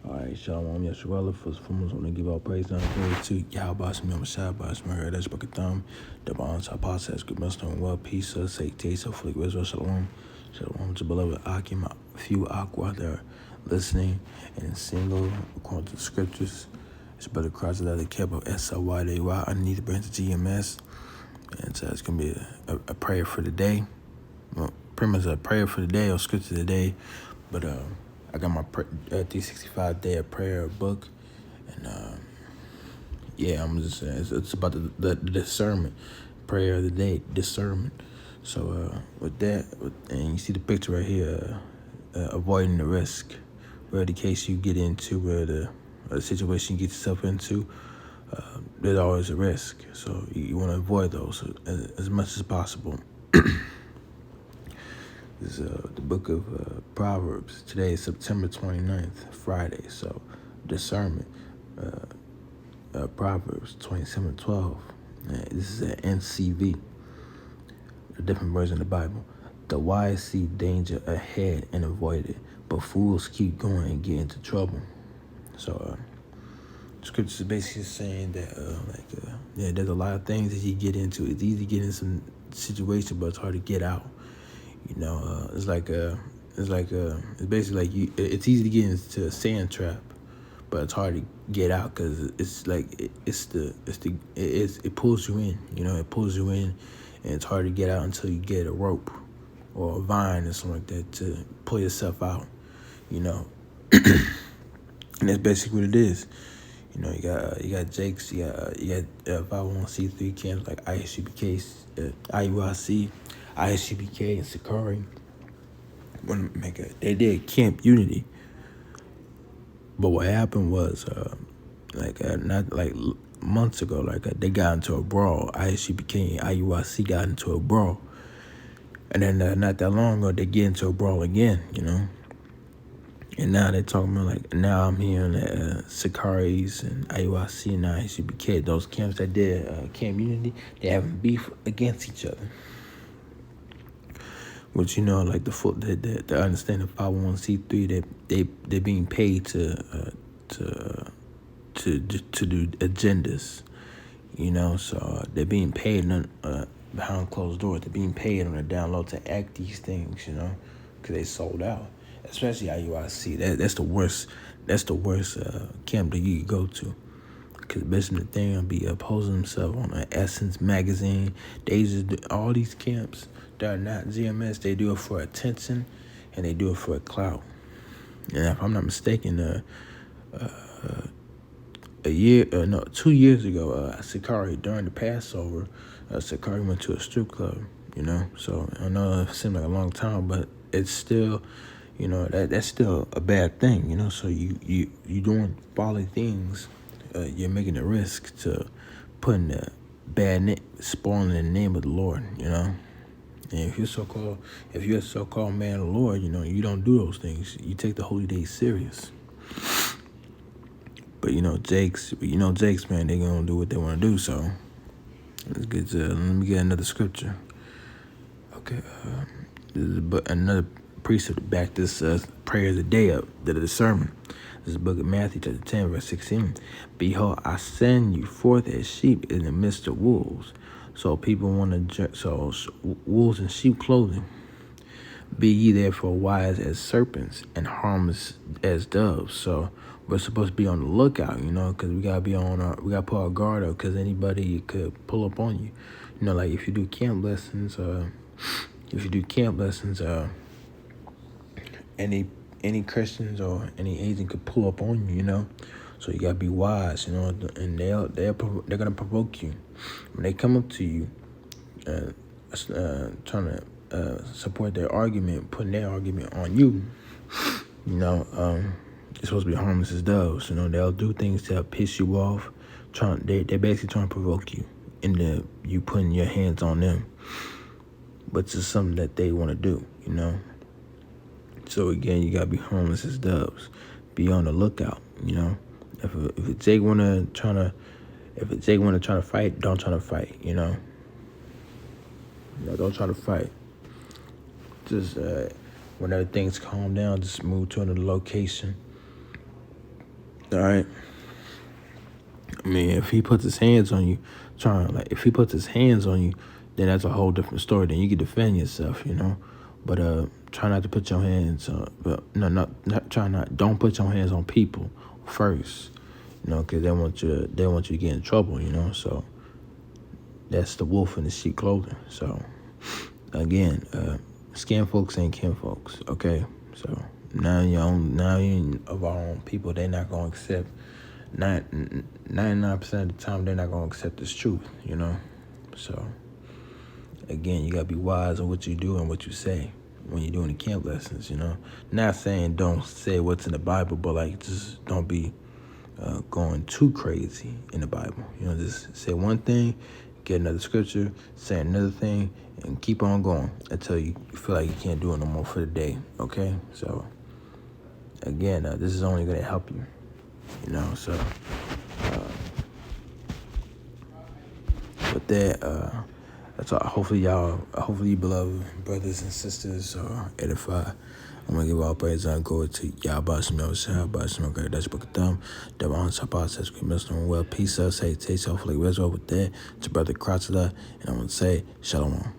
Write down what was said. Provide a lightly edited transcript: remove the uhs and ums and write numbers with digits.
Alright, Shalom, Yeshua, first and foremost, I want to give all praise and glory to Yahweh, Shem, Messiah, Basmer, that's Bakatham, the bonds, Apostle, good master, and well, peace, sake, taste, hopefully, Israel, Shalom, Shalom to beloved Akim, few Aqua that are listening and single, according to the scriptures. It's better cross that they kept of SLYDY underneath the branch of GMS, and so it's going to be a prayer for the day. Well, pretty much a prayer for the day or scripture of the day, but I got my 365 day of prayer book, and yeah, I'm just it's about the discernment prayer of the day, discernment. So with that, and you see the picture right here, avoiding the risk, where the case you get into, where the situation you get yourself into, there's always a risk. So you want to avoid those as much as possible. This is the book of Proverbs. Today is September 29th, Friday. So, discernment. Proverbs 27:12. This is an NCV, a different version of the Bible. The wise see danger ahead and avoid it, but fools keep going and get into trouble. So, scripture is basically saying that, there's a lot of things that you get into. It's easy to get in some situation, but it's hard to get out. You know, it's basically like it's easy to get into a sand trap, but it's hard to get out because it's like it pulls you in. You know, it pulls you in, and it's hard to get out until you get a rope or a vine or something like that to pull yourself out. You know, and that's basically what it is. You know, you got Jakes, you got 501c3 camps like ISUBK, IUIC, ISUBK, and Sakari. They did Camp Unity, but what happened was, not like months ago, they got into a brawl. ISUBK and IUIC got into a brawl, and then not that long ago they get into a brawl again. You know. And now they're talking about, now I'm hearing that Sakari's and IUIC and ISUBK, those camps that did Camp Unity, they having beef against each other. Which, you know, like the understanding of 501c3, they're being paid to do agendas, you know. So they're being paid behind closed doors. They're being paid on the down low to act these things, you know, because they sold out. Especially IUIC, that's the worst. That's the worst camp that you could go to, because basically the thing will be opposing themselves on Essence magazine. They just all these camps that are not GMS. They do it for attention, and they do it for a clout. And if I'm not mistaken, 2 years ago, Sakari, during the Passover, Sakari went to a strip club. You know, so I know it seemed like a long time, but it's still. You know, that's still a bad thing, you know. So you doing folly things, you're making a risk to putting a spoiling the name of the Lord, you know. And if you're a so-called man of the Lord, you know, you don't do those things. You take the holy days serious. But Jakes, man, they're gonna do what they want to do. So let me get another scripture. Okay, this is another precept to back this prayer of the day up, the discernment. This is the book of Matthew chapter 10, verse 16. Behold, I send you forth as sheep in the midst of wolves. So people want to, wolves in sheep clothing. Be ye therefore wise as serpents and harmless as doves. So we're supposed to be on the lookout, you know, because we gotta put our guard up, because anybody could pull up on you. You know, like if you do camp lessons, any Christians or any agent could pull up on you, you know. So you gotta be wise, you know, and they're gonna provoke you when they come up to you, trying to support their argument, putting their argument on you. You know, you're supposed to be harmless as doves. You know, they'll do things to piss you off. They're basically trying to provoke you into you putting your hands on them, but it's just something that they want to do, you know. So again, you gotta be harmless as doves. Be on the lookout, you know. If a Jake wanna try to fight, don't try to fight, you know. Don't try to fight. Just whenever things calm down, just move to another location. All right. I mean, if he puts his hands on you, if he puts his hands on you, then that's a whole different story. Then you can defend yourself, But try not to put your hands on. But no, not try not. Don't put your hands on people first, because they want you to get in trouble, So that's the wolf in the sheep clothing. So again, skin folks ain't kin folks. Okay, so now you of our own people, they're not gonna accept. 99% of the time, they're not gonna accept this truth. So again, you gotta be wise on what you do and what you say when you're doing the camp lessons. Not saying don't say what's in the Bible, but just don't be going too crazy in the Bible. Just say one thing, get another scripture, say another thing, and keep on going until you feel like you can't do it no more for the day. Okay, so again, this is only gonna help you. So with that, that's all. Hopefully you beloved brothers and sisters are edified. I'm gonna give all praise and glory to y'all. That's book of thumb. The on top process, we must know well. Peace, say, taste, hopefully, with that. To brother Crossler, and I'm gonna say, Shalom.